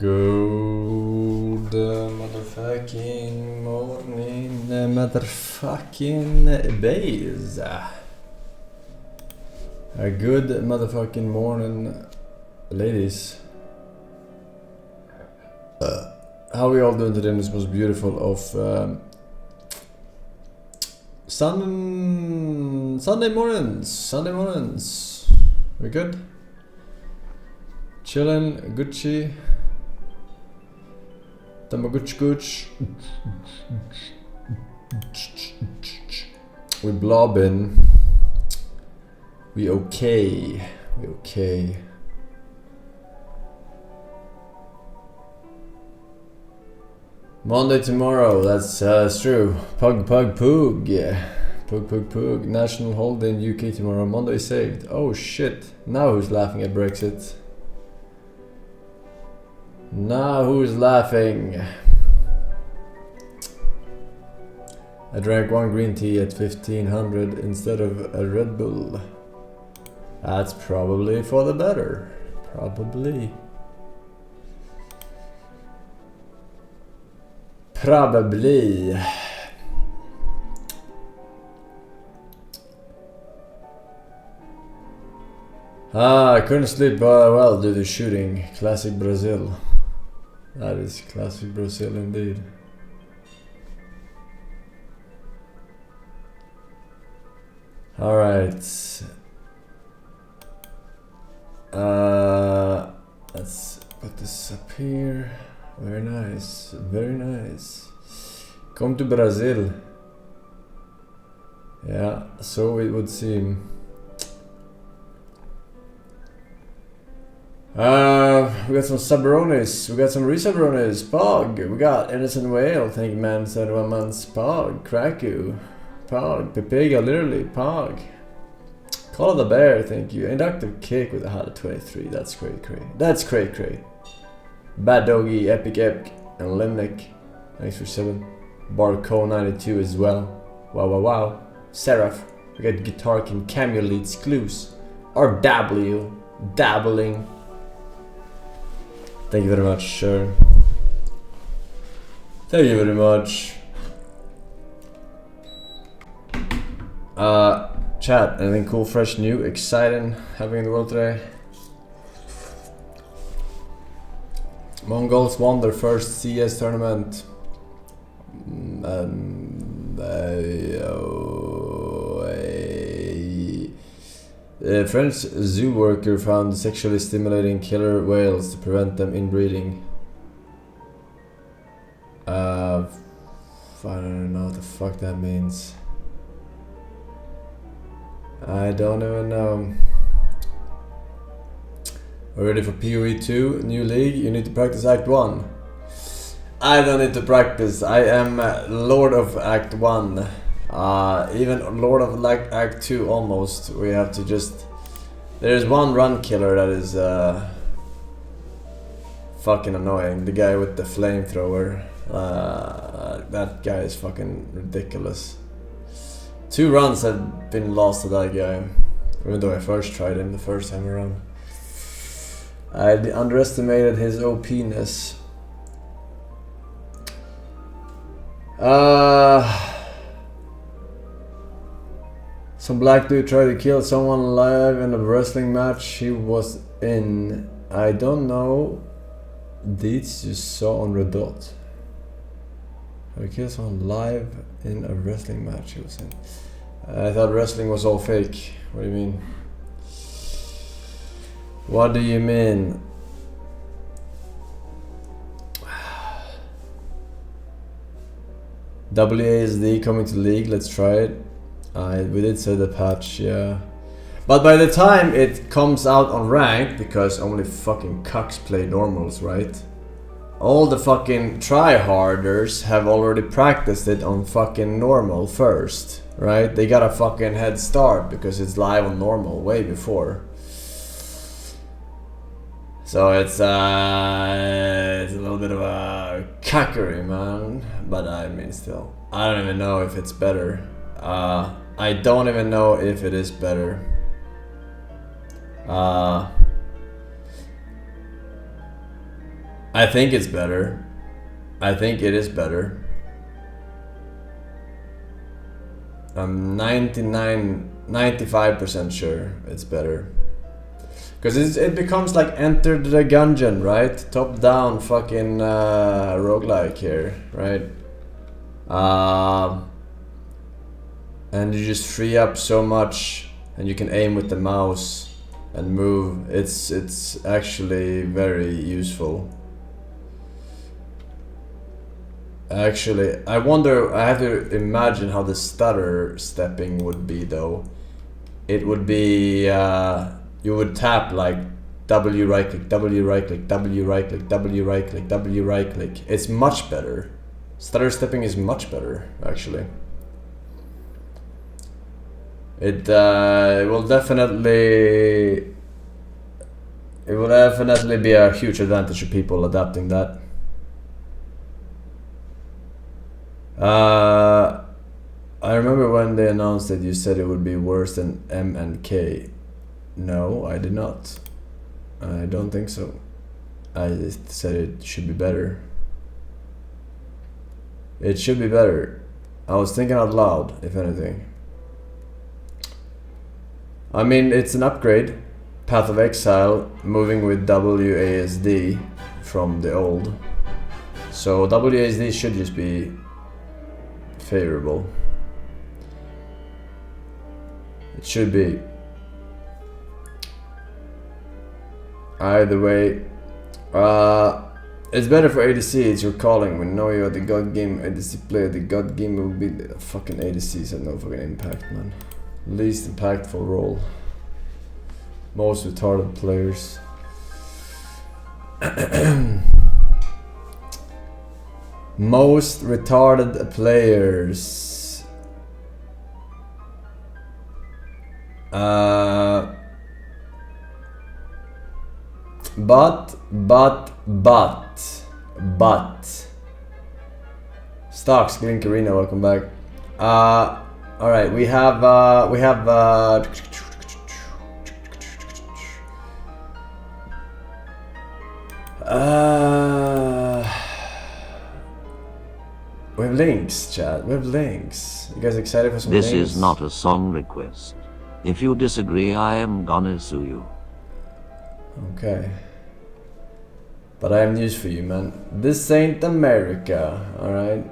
Good motherfucking morning, motherfucking bays. A good motherfucking morning, ladies. How are we all doing today in this most beautiful of Sunday mornings? We good? Chillin', Gucci, Tamaguch. We blobbing. We okay. Monday tomorrow, that's true. Pug. Yeah. Pug. National holiday in UK tomorrow. Monday saved. Oh shit. Now who's laughing at Brexit? Now who's laughing? I drank one green tea at 1500 instead of a Red Bull. That's probably for the better. Probably. I couldn't sleep well due to shooting. Classic Brazil. That is classic Brazil indeed. Alright. Let's put this up here. Very nice. Come to Brazil. Yeah, so it would seem. We got some Sabronis, we got some Resabronis, Pog, we got Innocent Whale, thank you man, 71 months, Pog, Kraku, Pog, Pepega, literally, Pog, Call of the Bear, thank you, Inductive Kick with a HUD of 23, that's great, Bad Doggy, Epic, and Limnick, thanks for 7, Barco 92 as well, wow, Seraph, we got Guitar King, Cameo Leads, Clues, RW, Dabbling. Thank you very much, sure. Thank you very much. Chat, anything cool, fresh, new, exciting happening in the world today? Mongols won their first CS tournament. A French zoo worker found sexually stimulating killer whales to prevent them inbreeding. I don't know what the fuck that means. I don't even know. We're ready for PoE 2, new league. You need to practice Act 1. I don't need to practice. I am Lord of Act 1. Even Lord of Act 2 almost. We have to just... There's one run killer that is fucking annoying. The guy with the flamethrower. That guy is fucking ridiculous. 2 runs have been lost to that guy. Even though I first tried him the first time around. I underestimated his OP-ness. Some black dude tried to kill someone live in a wrestling match he was in. I don't know. Deeds you saw on Redot. Tried to kill someone live in a wrestling match he was in. I thought wrestling was all fake. What do you mean? What do you mean? WASD coming to League, let's try it. We did say the patch, yeah. But by the time it comes out on ranked, because only fucking cucks play normals, right? All the fucking tryharders have already practiced it on fucking normal first, right? They got a fucking head start because it's live on normal way before. So it's a little bit of a cockery, man. But I mean, still, I don't even know if it's better. I don't even know if it is better. I think it's better. I think it is better. I'm 95% sure it's better. Because it becomes like Enter the Gungeon, right? Top down fucking roguelike here, right? And you just free up so much, and you can aim with the mouse and move. It's actually very useful. Actually, I wonder, I have to imagine how the stutter stepping would be though. It would be, you would tap like W right click, W right click, W right click, W right click, W right click. It's much better. Stutter stepping is much better, actually. It will definitely be a huge advantage for people adapting that. I remember when they announced it, you said it would be worse than M and K. No, I did not. I don't think so. I just said it should be better. It should be better. I was thinking out loud, if anything. I mean, it's an upgrade. Path of Exile, moving with WASD from the old. So WASD should just be favorable. It should be. Either way, it's better for ADC. It's your calling. We know you're the god game ADC player. The god game will be the fucking ADCs have no fucking impact, man. Least impactful role. Most retarded players. Most retarded players. But Stocks, Glink Arena, welcome back. Alright, we have links, chat. We have links. You guys excited for some links? This is not a song request. If you disagree, I am gonna sue you. Okay. But I have news for you, man. This ain't America, alright?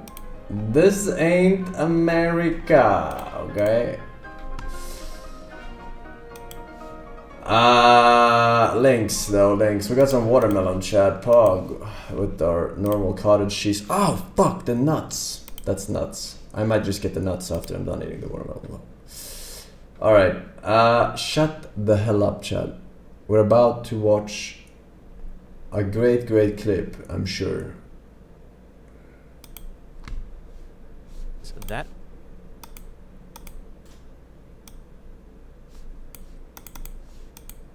This ain't America, okay? Links though, links. We got some watermelon chat, Pog, with our normal cottage cheese. Oh, fuck, the nuts. That's nuts. I might just get the nuts after I'm done eating the watermelon. Alright, shut the hell up, chat. We're about to watch a great clip, I'm sure. So that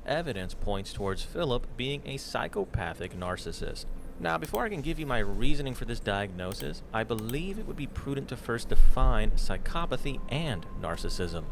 evidence points towards Philip being a psychopathic narcissist. Now, before I can give you my reasoning for this diagnosis, I believe it would be prudent to first define psychopathy and narcissism.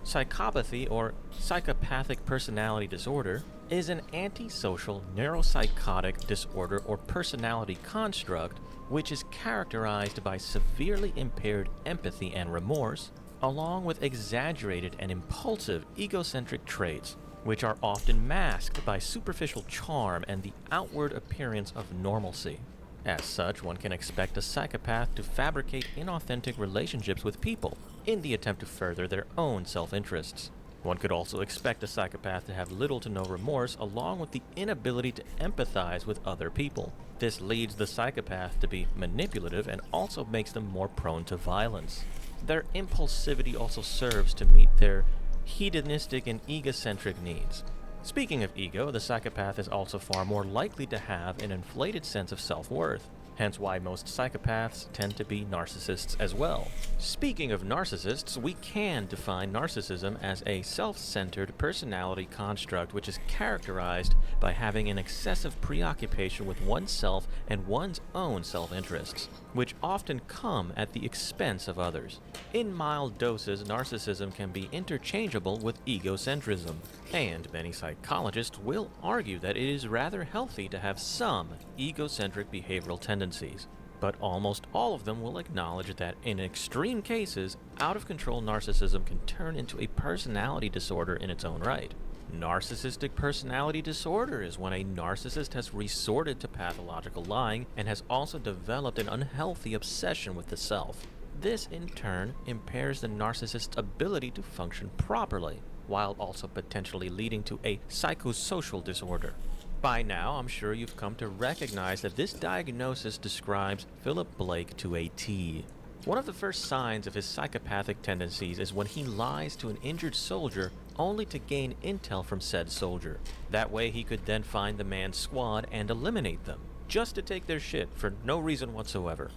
Psychopathy, or psychopathic personality disorder, is an antisocial neuropsychotic disorder or personality construct which is characterized by severely impaired empathy and remorse, along with exaggerated and impulsive egocentric traits, which are often masked by superficial charm and the outward appearance of normalcy. As such, one can expect a psychopath to fabricate inauthentic relationships with people in the attempt to further their own self-interests. One could also expect a psychopath to have little to no remorse, along with the inability to empathize with other people. This leads the psychopath to be manipulative and also makes them more prone to violence. Their impulsivity also serves to meet their hedonistic and egocentric needs. Speaking of ego, the psychopath is also far more likely to have an inflated sense of self-worth, hence why most psychopaths tend to be narcissists as well. Speaking of narcissists, we can define narcissism as a self-centered personality construct which is characterized by having an excessive preoccupation with oneself and one's own self-interests. which often come at the expense of others. In mild doses, narcissism can be interchangeable with egocentrism, and many psychologists will argue that it is rather healthy to have some egocentric behavioral tendencies. But almost all of them will acknowledge that in extreme cases, out-of-control narcissism can turn into a personality disorder in its own right. Narcissistic personality disorder is when a narcissist has resorted to pathological lying and has also developed an unhealthy obsession with the self. This, in turn, impairs the narcissist's ability to function properly, while also potentially leading to a psychosocial disorder. By now, I'm sure you've come to recognize that this diagnosis describes Philip Blake to a T. One of the first signs of his psychopathic tendencies is when he lies to an injured soldier only to gain intel from said soldier. That way he could then find the man's squad and eliminate them, just to take their shit for no reason whatsoever.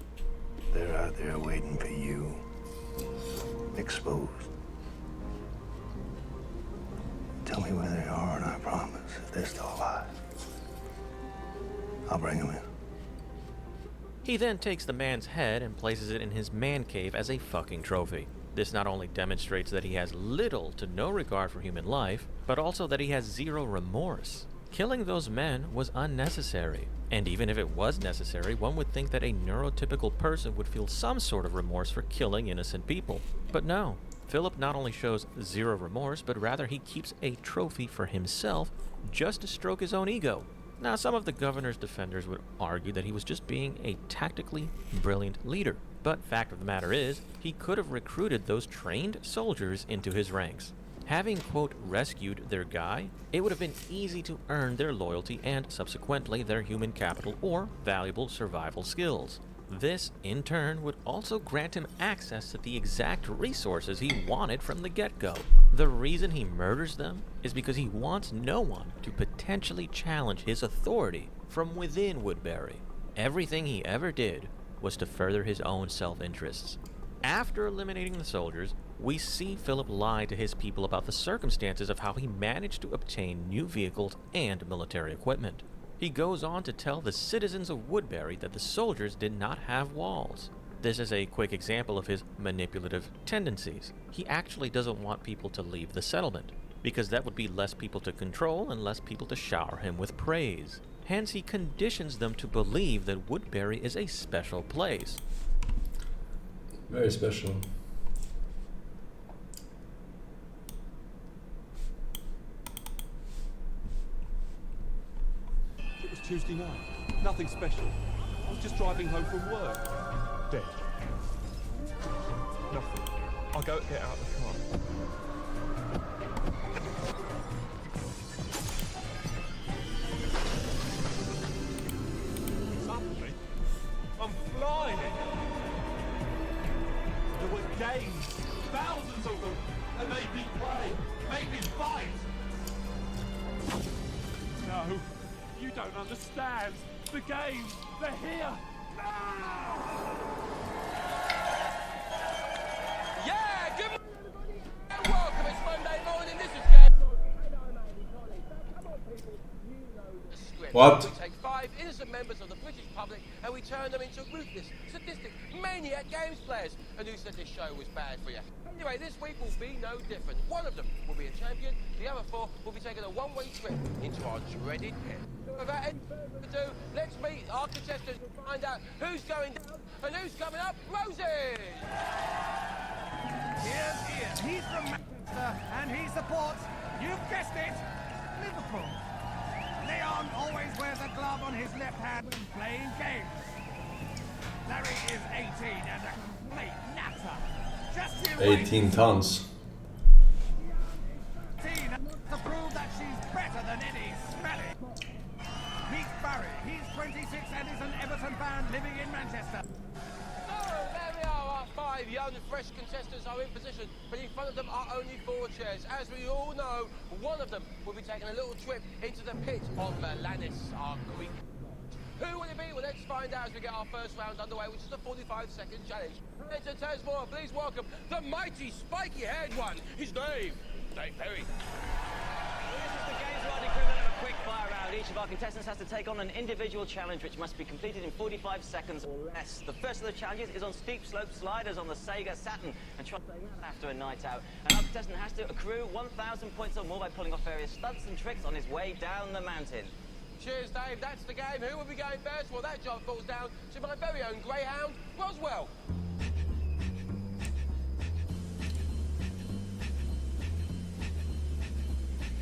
They're out there waiting for you. Exposed. Tell me where they are and I promise, if they're still alive, I'll bring them in. He then takes the man's head and places it in his man cave as a fucking trophy. This not only demonstrates that he has little to no regard for human life, but also that he has zero remorse. Killing those men was unnecessary, and even if it was necessary, one would think that a neurotypical person would feel some sort of remorse for killing innocent people. But no, Philip not only shows zero remorse, but rather he keeps a trophy for himself just to stroke his own ego. Now, some of the governor's defenders would argue that he was just being a tactically brilliant leader. But fact of the matter is, he could have recruited those trained soldiers into his ranks. Having, quote, rescued their guy, it would have been easy to earn their loyalty and, subsequently, their human capital or valuable survival skills. This, in turn, would also grant him access to the exact resources he wanted from the get-go. The reason he murders them is because he wants no one to potentially challenge his authority from within Woodbury. Everything he ever did was to further his own self-interests. After eliminating the soldiers, we see Philip lie to his people about the circumstances of how he managed to obtain new vehicles and military equipment. He goes on to tell the citizens of Woodbury that the soldiers did not have walls. This is a quick example of his manipulative tendencies. He actually doesn't want people to leave the settlement, because that would be less people to control and less people to shower him with praise. Hence, he conditions them to believe that Woodbury is a special place. Very special. It was Tuesday night. Nothing special. I was just driving home from work. Dead. Nothing. I'll go get out of the car. Suddenly, I'm flying. There were games, thousands of them, and made me play, made me fight. No. You don't understand. The games, they're here. Yeah, good morning everybody and welcome. It's Monday morning. This is Ken. What? We take 5 innocent members of the British public and we turn them into ruthless, sadistic, maniac games players. And who said this show was bad for you? Anyway, this week will be no different. One of them will be a champion, the other 4 will be taking a one-way trip into our dreaded pit. Without any further ado, let's meet our contestants and find out who's going down and who's coming up. Roses! Here's Ian. He's from Manchester and he supports, you've guessed it, Liverpool. Leon always wears a glove on his left hand when playing games. Larry is 18 and a complete natter. Just you 18 tons. 18 and wants to prove that she's better than any smelly. Meet Barry. He's 26 and is an Everton fan living in Manchester. So, there we are, our 5 young, fresh contestants are in position, but in front of them are only 4 chairs. As we all know, one of them will be taking a little trip into the pit of Melanis, our Greek. Who will it be? Well, let's find out as we get our first round underway, which is the 45-second challenge. And to tell us more, please welcome the mighty, spiky-haired one. His name, Dave Perry. This is the game's right equivalent of a quick fire round. Each of of our contestants has to take on an individual challenge which must be completed in 45 seconds or less. The first of the challenges is on steep slope sliders on the Sega Saturn, and try that after a night out. And our contestant has to accrue 1,000 points or more by pulling off various stunts and tricks on his way down the mountain. Cheers, Dave. That's the game. Who will be going first? Well, that job falls down to my very own greyhound, Roswell.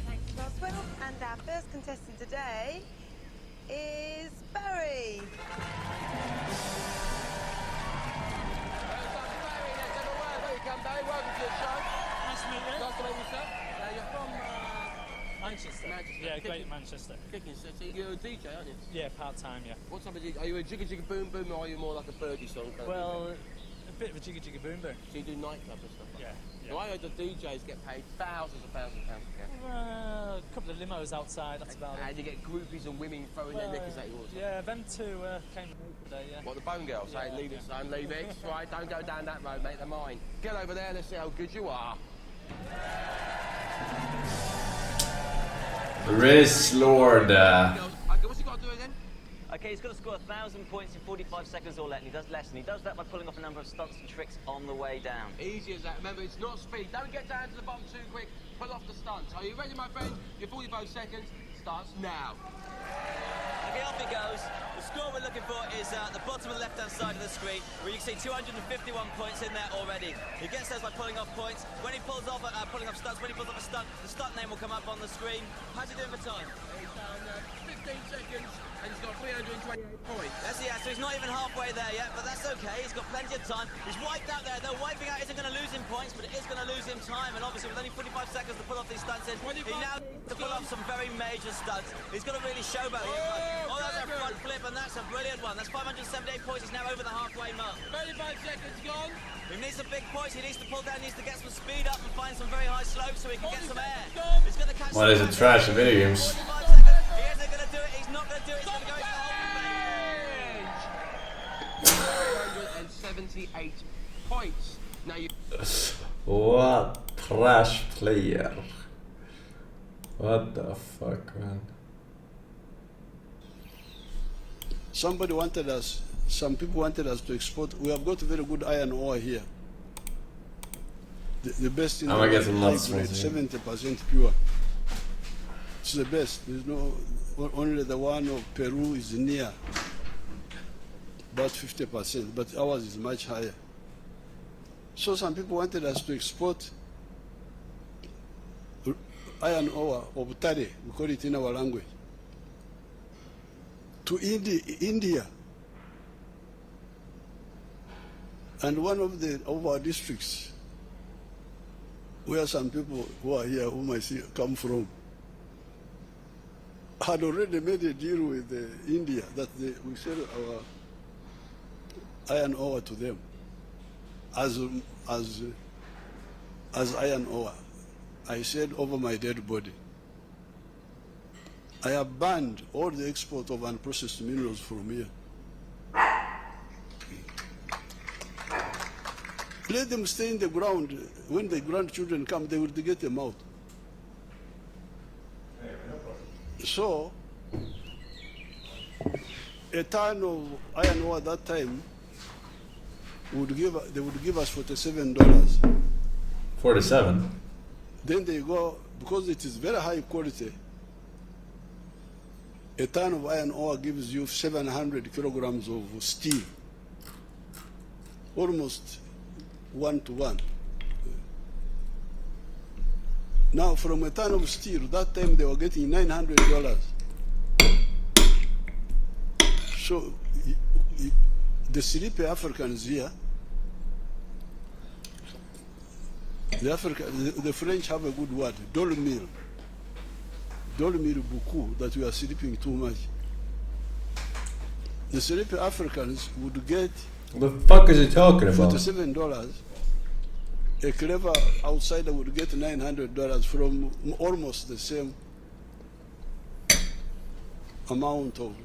Thanks, Roswell. And our first contestant today is Barry. Welcome, Barry. Welcome to the show. Nice to meet you. Nice to meet you, sir. You're from Manchester. Yeah, Great Manchester. Kicking City. You're a DJ, aren't you? Yeah, part-time, yeah. What type of DJ? Are you a jigga jigga boom boom, or are you more like a birdie song kind Well, of a bit of a jiggy jiggy boom boom. So you do nightclubs and stuff like Yeah, that? yeah. Now, I heard the DJs get paid thousands of pounds a get. A couple of limos outside, that's about And it. you get groupies and women throwing their knickers at you all the time. Yeah, them two came today, yeah. What, the bone girls? Yeah, Hey, leave it, yeah. son, leave it. Right, don't go down that road, mate, they're mine. Get over there, let's see how good you are. Riz Lord. Okay, what's he got to do again? Okay, he's got to score 1,000 points in 45 seconds or less, and he does less, and he does that by pulling off a number of stunts and tricks on the way down. Easy as that. Remember, it's not speed. Don't get down to the bottom too quick. Pull off the stunts. Are you ready, my friend? Your 45 seconds starts now. Okay, off he goes. The score we're looking for is at the bottom of the left-hand side of the screen, where you can see 251 points in there already. He gets those by pulling off points. When he pulls off, pulling off stunts, when he pulls off a stunt, the stunt name will come up on the screen. How's he doing for time? He's down 15 seconds, and he's got 328 points. Yes, he has, so he's not even halfway there yet, but that's okay. He's got plenty of time. He's wiped out there, though. Wiping out isn't going to lose him points, but it is going to lose him time. And obviously, with only 45 seconds to pull off these stunts in, he now needs to pull off some very major stunts. He's got to really showboat here. Oh, that's a front flip, and that's a brilliant one. That's 578 points. He's now over the halfway mark. 35 seconds gone. He needs some big points. He needs to pull down. He needs to get some speed up and find some very high slopes so he can get some air. He's going to catch. What is it? Trash of video games. 45 seconds. He isn't going to do it. He's not going to do it. He's going to go into the whole thing. 378 points. Now you. What trash player? What the fuck, man? Somebody wanted us, some people wanted us to export. We have got very good iron ore here. The best in the I'm gonna get world, some high nuts grade, from 70% pure. It's the best. There's no, only the one of Peru is near, about 50%, but ours is much higher. So some people wanted us to export iron ore, or butare, we call it in our language, to India. And one of our districts, where some people who are here, whom I see come from, had already made a deal with India that we sell our iron ore to them as iron ore. I said over my dead body. I have banned all the export of unprocessed minerals from here. Let them stay in the ground. When the grandchildren come, they will get them out. So, a ton of iron ore at that time they would give us $47. 47? Then they go, because it is very high quality, a ton of iron ore gives you 700 kilograms of steel, almost 1-to-1. Now, from a ton of steel, that time they were getting $900. So, the sleepy Africans here, the French have a good word, dormir beaucoup, that we are sleeping too much. The sleepy Africans would get What the fuck is he talking about? $47. A clever outsider would get $900 from almost the same amount of.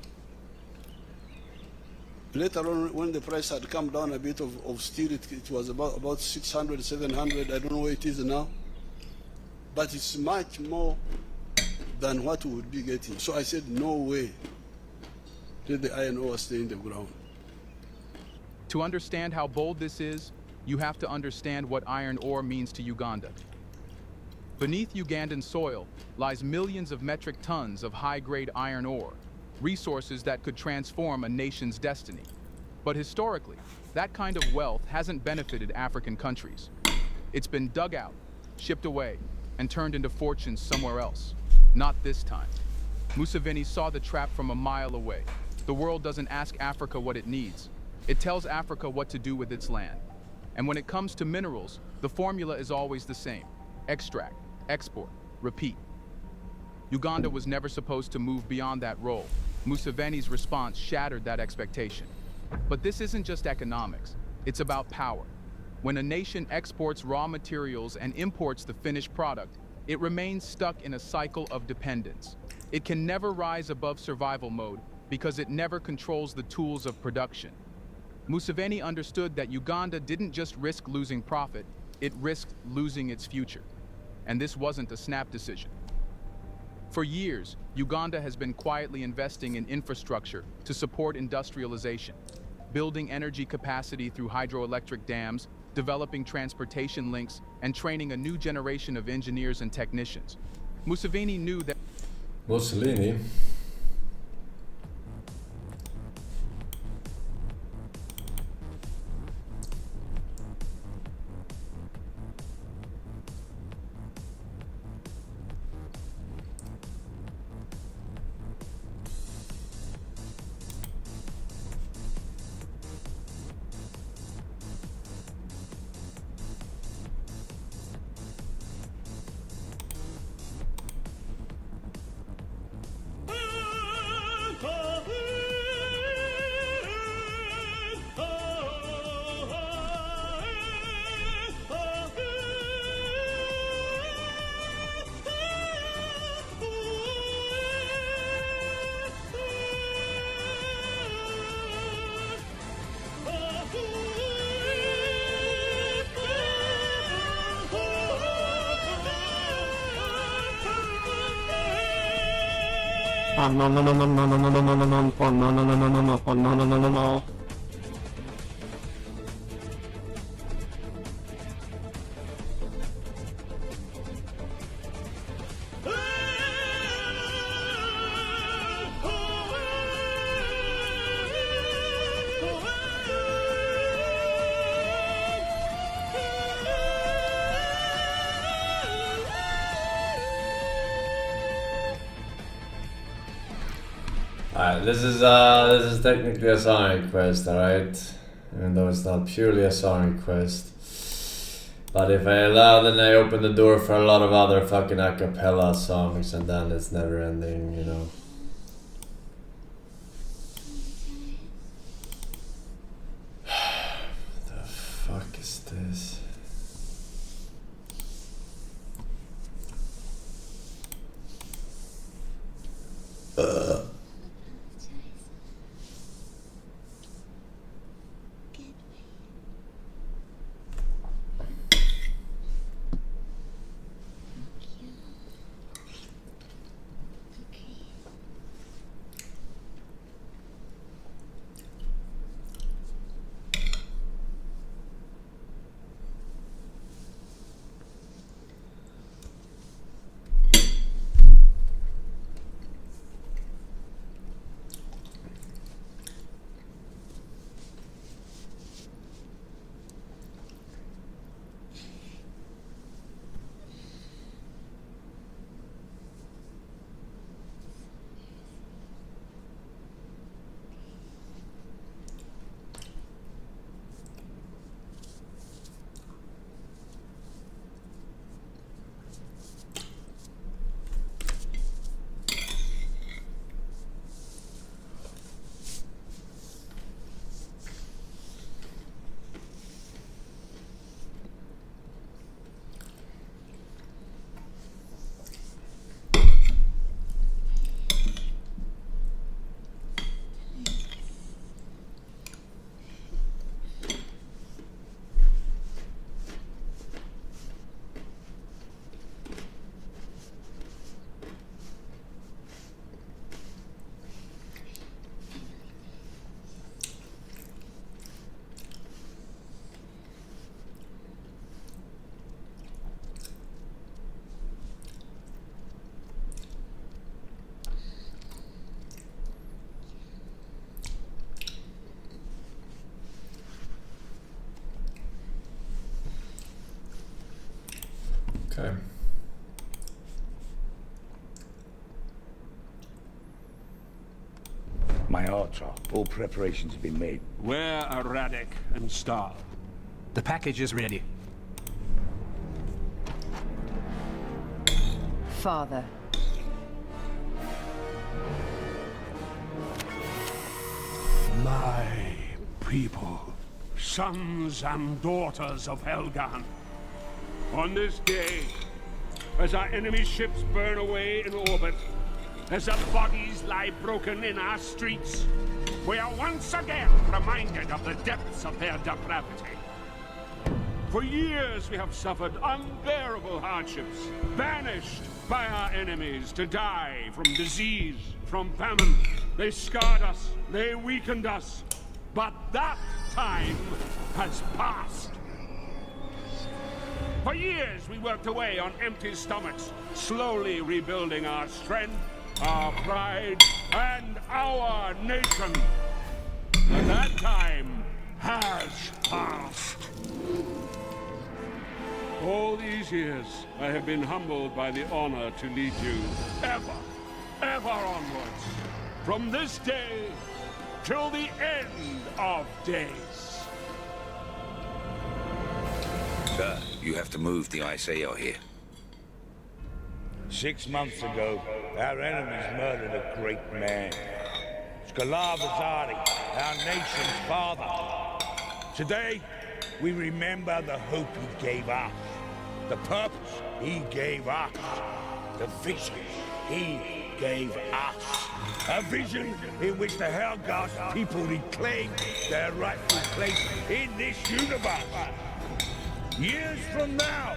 Later on, when the price had come down a bit of steel, it was about 600, 700. I don't know where it is now. But it's much more than what we would be getting. So I said, no way. Let the iron ore stay in the ground. To understand how bold this is, you have to understand what iron ore means to Uganda. Beneath Ugandan soil lies millions of metric tons of high-grade iron ore, resources that could transform a nation's destiny. But historically, that kind of wealth hasn't benefited African countries. It's been dug out, shipped away, and turned into fortunes somewhere else. Not this time. Museveni saw the trap from a mile away. The world doesn't ask Africa what it needs. It tells Africa what to do with its land. And when it comes to minerals, the formula is always the same. Extract, export, repeat. Uganda was never supposed to move beyond that role. Museveni's response shattered that expectation. But this isn't just economics. It's about power. When a nation exports raw materials and imports the finished product, it remains stuck in a cycle of dependence. It can never rise above survival mode because it never controls the tools of production. Museveni understood that Uganda didn't just risk losing profit, it risked losing its future. And this wasn't a snap decision. For years, Uganda has been quietly investing in infrastructure to support industrialization, building energy capacity through hydroelectric dams, developing transportation links, and training a new generation of engineers and technicians. Museveni knew that Mussolini. Alright, this is technically a song request, alright? Even though it's not purely a song request. But if I allow, then I open the door for a lot of other fucking a cappella songs, and then it's never ending, you know. What the fuck is this? Okay. My Archer, all preparations have been made. Where are Radek and Star? The package is ready. Father. My people, sons and daughters of Helgan. On this day, as our enemy ships burn away in orbit, as our bodies lie broken in our streets, we are once again reminded of the depths of their depravity. For years we have suffered unbearable hardships, banished by our enemies to die from disease, from famine. They scarred us, they weakened us, but that time has passed. For years we worked away on empty stomachs, slowly rebuilding our strength, our pride, and our nation. But that time has passed. All these years, I have been humbled by the honor to lead you ever onwards. From this day till the end of days. Sir, you have to move the ISAO here. 6 months ago, our enemies murdered a great man. Skalar Vazari, our nation's father. Today, we remember the hope he gave us, the purpose he gave us, the vision he gave us. A vision in which the Helghast people reclaim their rightful place in this universe. Years from now,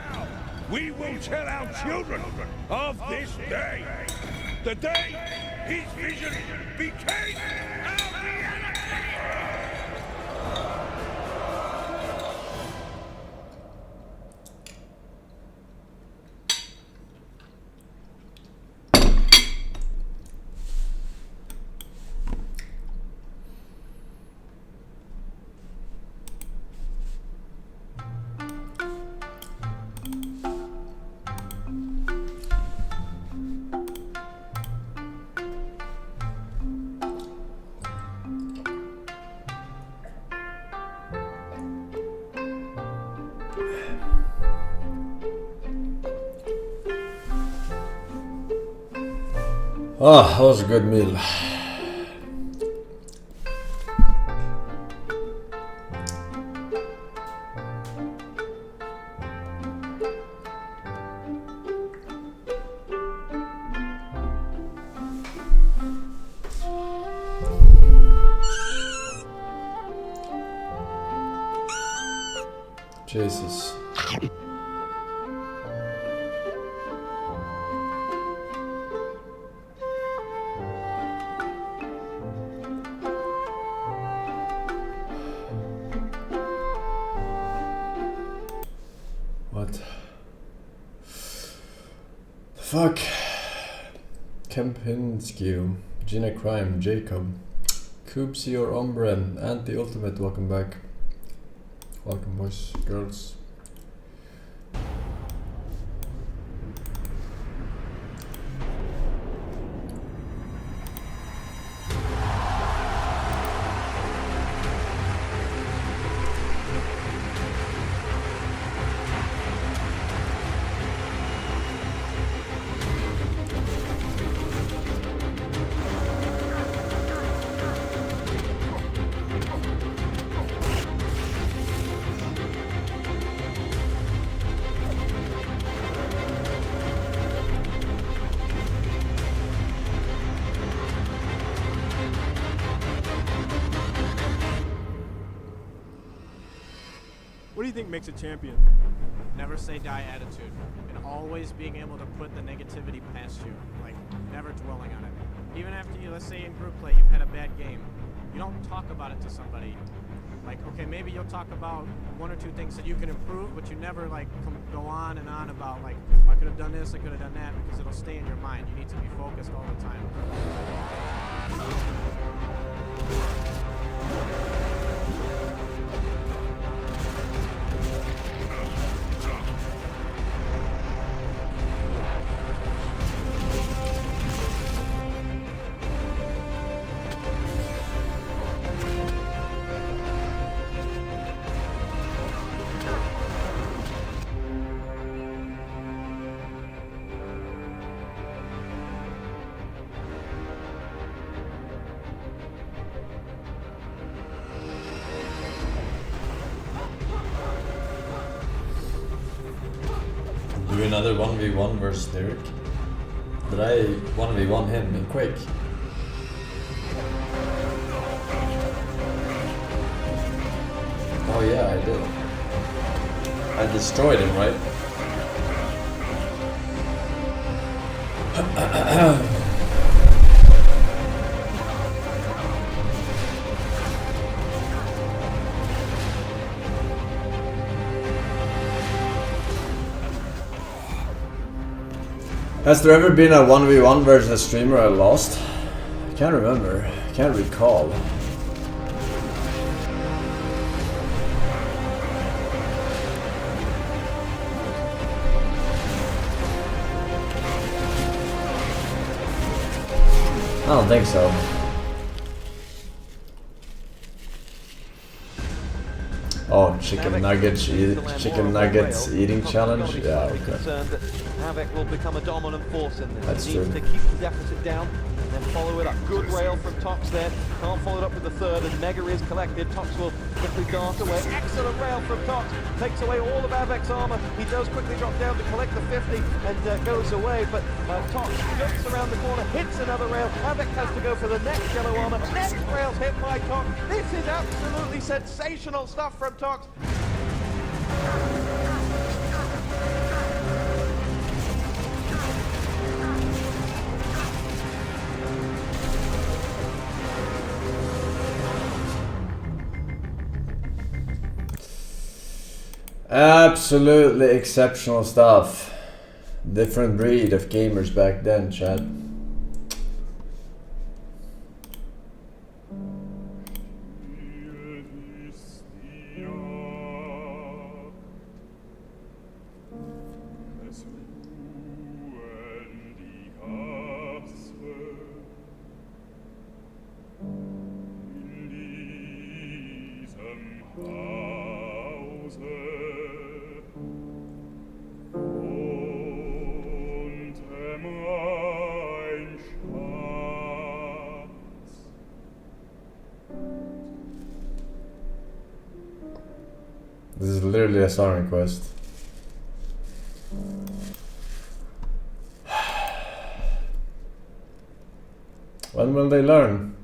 we will tell our children of this day. The day his vision became our reality. Oh, that was a good meal. Jesus. What? Fuck. Kempinski, Gina Crime, Jacob, Coopsy or Ombren, and the Ultimate, welcome back. Welcome, boys, girls. What do you think makes a champion? Never say die attitude, and always being able to put the negativity past you, like never dwelling on it. Even after you, let's say in group play, you've had a bad game, you don't talk about it to somebody. Like, okay, maybe you'll talk about one or two things that you can improve, but you never like go on and on about like, I could have done this, I could have done that, because it'll stay in your mind. You need to be focused all the time. another 1v1 versus Lyric? Did I 1v1 him in Quake? Oh yeah, I did. I destroyed him, right? Has there ever been a 1v1 versus a streamer I lost? I can't remember. I can't recall. I don't think so. Oh, chicken nuggets eating challenge? Yeah, okay. Havoc will become a dominant force in this. That's Needs true. to keep the deficit down and then follow it up. Good rail from Tox there. Can't follow it up with the third, and Mega is collected. Tox will quickly dart away. Excellent rail from Tox. Takes away all of Havoc's armor. He does quickly drop down to collect the 50 and goes away, but Tox jumps around the corner, hits another rail. Havoc has to go for the next yellow armor. Next rail's hit by Tox. This is absolutely sensational stuff from Tox. Absolutely exceptional stuff. Different breed of gamers back then, Chad. This is literally a song request. When will they learn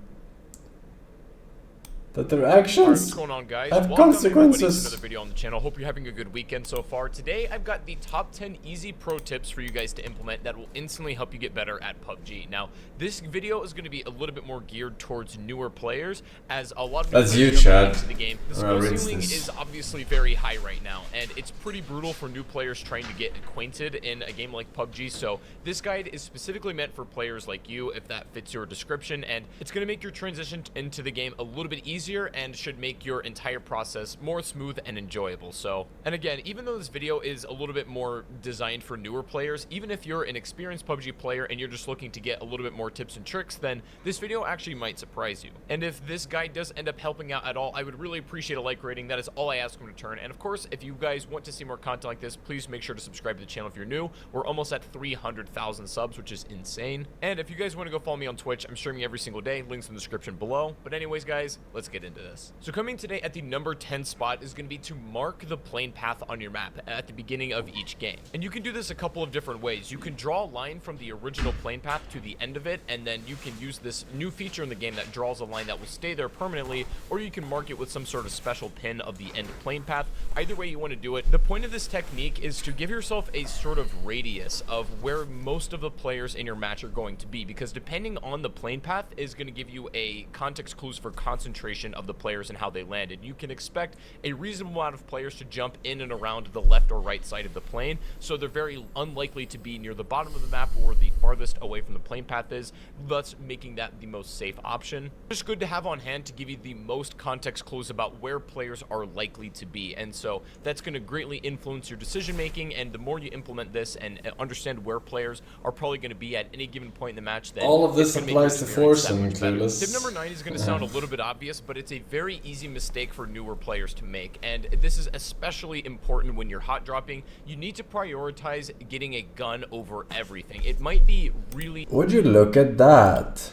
that their actions what's going on, guys? have Welcome consequences? everybody to another video on the channel. Hope you're having a good weekend so far. Today I've got the top 10 easy pro tips for you guys to implement that will instantly help you get better at PUBG. Now, this video is going to be a little bit more geared towards newer players, as a lot of That's new you, players Chad. into the game. The I'm gonna skill rinse ceiling this. is obviously very high right now, and it's pretty brutal for new players trying to get acquainted in a game like PUBG. So this guide is specifically meant for players like you, if that fits your description, and it's going to make your transition into the game a little bit easier and should make your entire process more smooth and enjoyable. So, and again, even though this video is a little bit more designed for newer players, even if you're an experienced PUBG player and you're just looking to get a little bit more tips and tricks, then this video actually might surprise you. And if this guide does end up helping out at all, I would really appreciate a like rating. That is all I ask in return. And of course, if you guys want to see more content like this, please make sure to subscribe to the channel if you're new. We're almost at 300,000 subs, which is insane. And if you guys want to go follow me on Twitch, I'm streaming every single day. Links in the description below. But anyways, guys, let's get into this. So coming today at the number 10 spot is going to be to mark the plane path on your map at the beginning of each game. And you can do this a couple of different ways. You can draw a line from the original plane path to the end of it, and then you can use this new feature in the game that draws a line that will stay there permanently, or you can mark it with some sort of special pin of the end plane path. Either way you want to do it. The point of this technique is to give yourself a sort of radius of where most of the players in your match are going to be, because depending on the plane path is going to give you a context clues for concentration of the players and how they landed. You can expect a reasonable amount of players to jump in and around the left or right side of the plane, so they're very unlikely to be near the bottom of the map or the farthest away from the plane path is, thus making that the most safe option. Just good to have on hand to give you the most context clues about where players are likely to be, and so that's going to greatly influence your decision making, and the more you implement this and understand where players are probably going to be at any given point in the match, then All of this it's gonna make your applies to experience that Forsen, much better. clueless. Tip number 9 is going to sound a little bit obvious, but it's a very easy mistake for newer players to make, and this is especially important when you're hot dropping. You need to prioritize getting a gun over everything. It might be really... Would you look at that?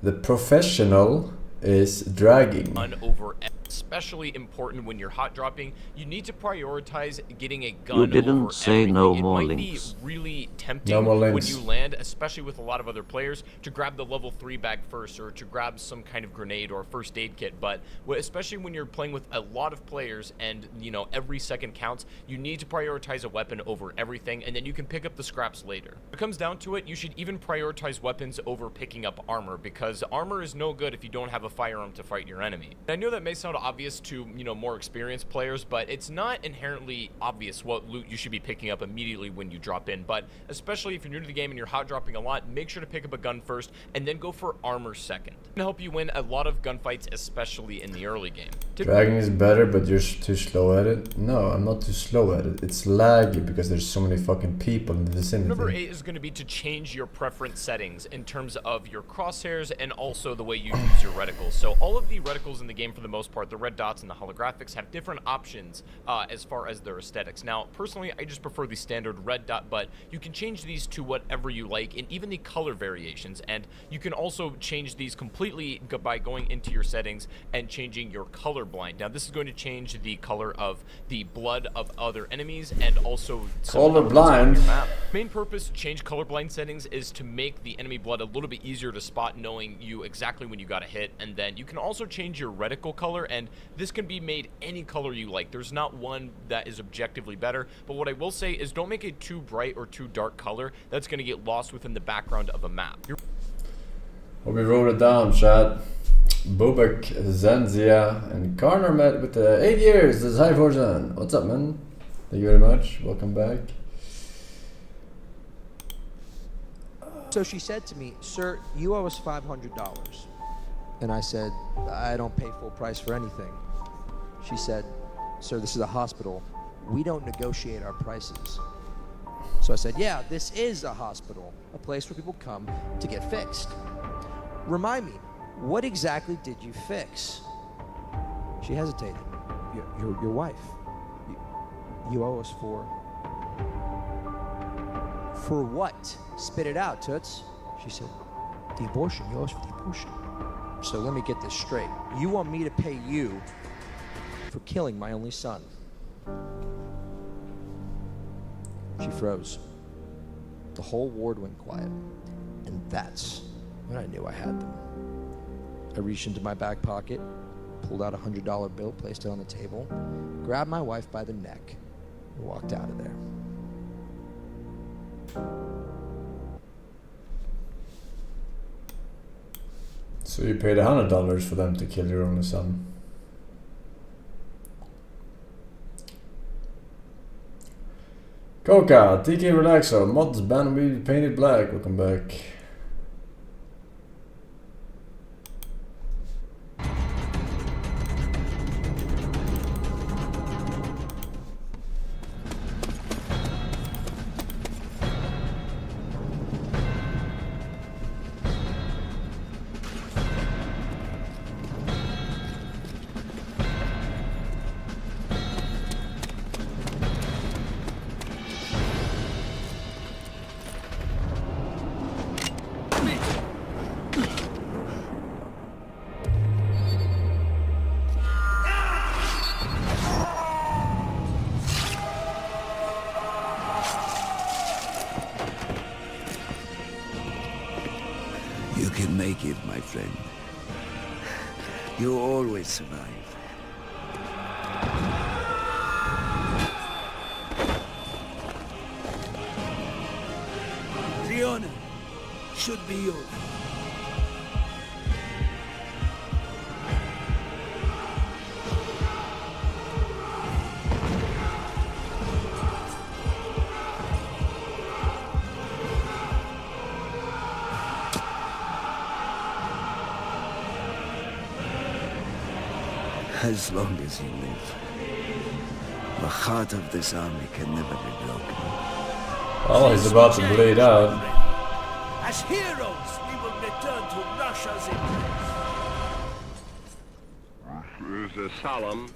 The professional is dragging. Gun over especially important when you're hot dropping. You need to prioritize getting a gun. You didn't over say everything. no It more might links. be really tempting No more when links. you land, especially with a lot of other players, to grab the level 3 bag first, or to grab some kind of grenade or first aid kit. But especially when you're playing with a lot of players and, you know, every second counts, you need to prioritize a weapon over everything, and then you can pick up the scraps later. When it comes down to it, you should even prioritize weapons over picking up armor, because armor is no good if you don't have a firearm to fight your enemy. And I know that may sound obvious to, you know, more experienced players, but it's not inherently obvious what loot you should be picking up immediately when you drop in. But especially if you're new to the game and you're hot dropping a lot, make sure to pick up a gun first and then go for armor second. It can help you win a lot of gunfights, especially in the early game. Dragging is better, but you're too slow at it. No, I'm not too slow at it. It's laggy because there's so many fucking people in the vicinity. Number 8 is going to be to change your preference settings in terms of your crosshairs and also the way you use your reticles. So all of the reticles in the game, for the most part, the red dots and the holographics, have different options as far as their aesthetics. Now, personally, I just prefer the standard red dot, but you can change these to whatever you like, and even the color variations. And you can also change these completely by going into your settings and changing your color blind. Now, this is going to change the color of the blood of other enemies and also colorblind. Main purpose to change colorblind settings is to make the enemy blood a little bit easier to spot, knowing you exactly when you got a hit. And then you can also change your reticle color, and this can be made any color you like. There's not one that is objectively better, but what I will say is don't make it too bright or too dark color. That's going to get lost within the background of a map. Well, we wrote it down, chat. Bubek, Zenzia, and Karner met with the 8 years. This is Hi Forsen. What's up, man? Thank you very much. Welcome back. So she said to me, "Sir, you owe us $500. And I said, "I don't pay full price for anything." She said, "Sir, this is a hospital. We don't negotiate our prices." So I said, "Yeah, this is a hospital, a place where people come to get fixed. Remind me, what exactly did you fix?" She hesitated. Your wife. You owe us for what? Spit it out, Toots. She said, "The abortion. You owe us for the abortion." So let me get this straight. You want me to pay you for killing my only son? She froze. The whole ward went quiet. And that's when I knew I had them. I reached into my back pocket, pulled out a $100 bill, placed it on the table, grabbed my wife by the neck, and walked out of there. So you paid $100 for them to kill your only son. Coca, TK Relaxo, mods ban we painted black. Welcome back. You can make it, my friend. You always survive. The honor should be yours. As long as you live, the heart of this army can never be broken. Oh, he's about to bleed out. As heroes, we will return to Russia's embrace. This is solemn.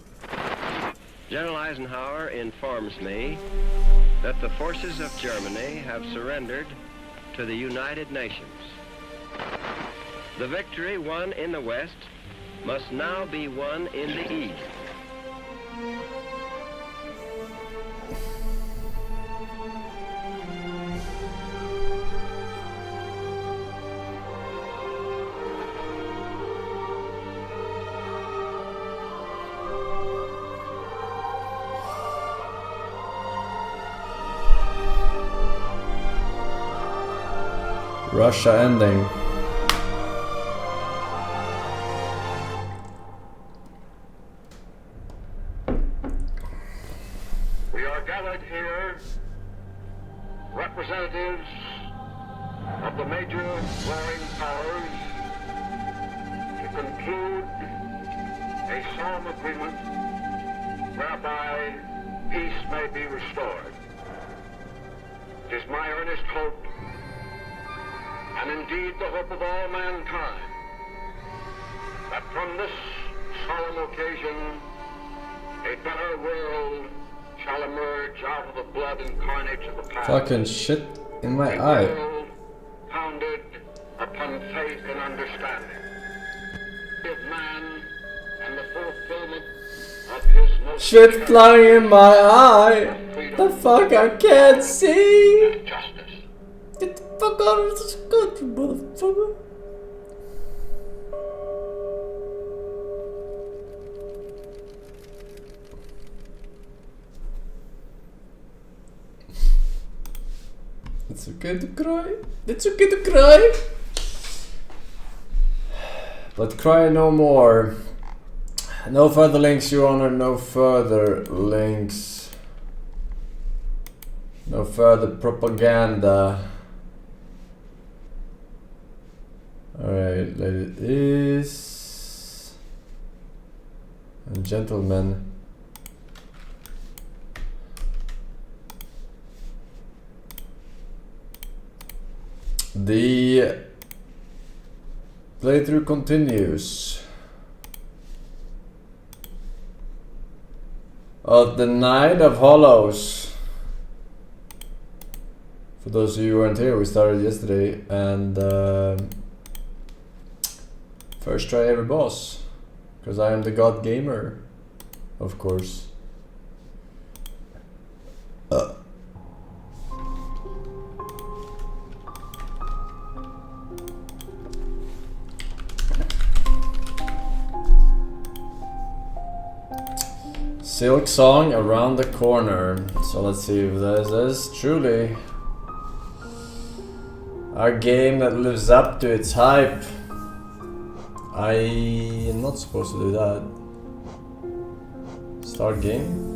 General Eisenhower informs me that the forces of Germany have surrendered to the United Nations. The victory won in the West must now be won in the East. Russia ending. We are gathered here, representatives of the major warring powers, to conclude a solemn agreement whereby peace may be restored. It is my earnest hope, and indeed the hope of all mankind, that from this solemn occasion a better world shall emerge out of the blood and carnage of the past. Fucking shit in my A eye. world founded upon faith and understanding of man and the fulfillment of his most Shit flying in my eye. The fuck I can't see. Get the fuck out of this country, motherfucker. It's okay to cry. It's okay to cry. But cry no more. No further links, Your Honor. No further links. No further propaganda. Alright, ladies and gentlemen. The playthrough continues of the Night of Hollows. For those of you who weren't here, we started yesterday, and first try every boss, because I am the god gamer, of course. Silk Song around the corner. So let's see if this is truly a game that lives up to its hype. I am not supposed to do that. Start game.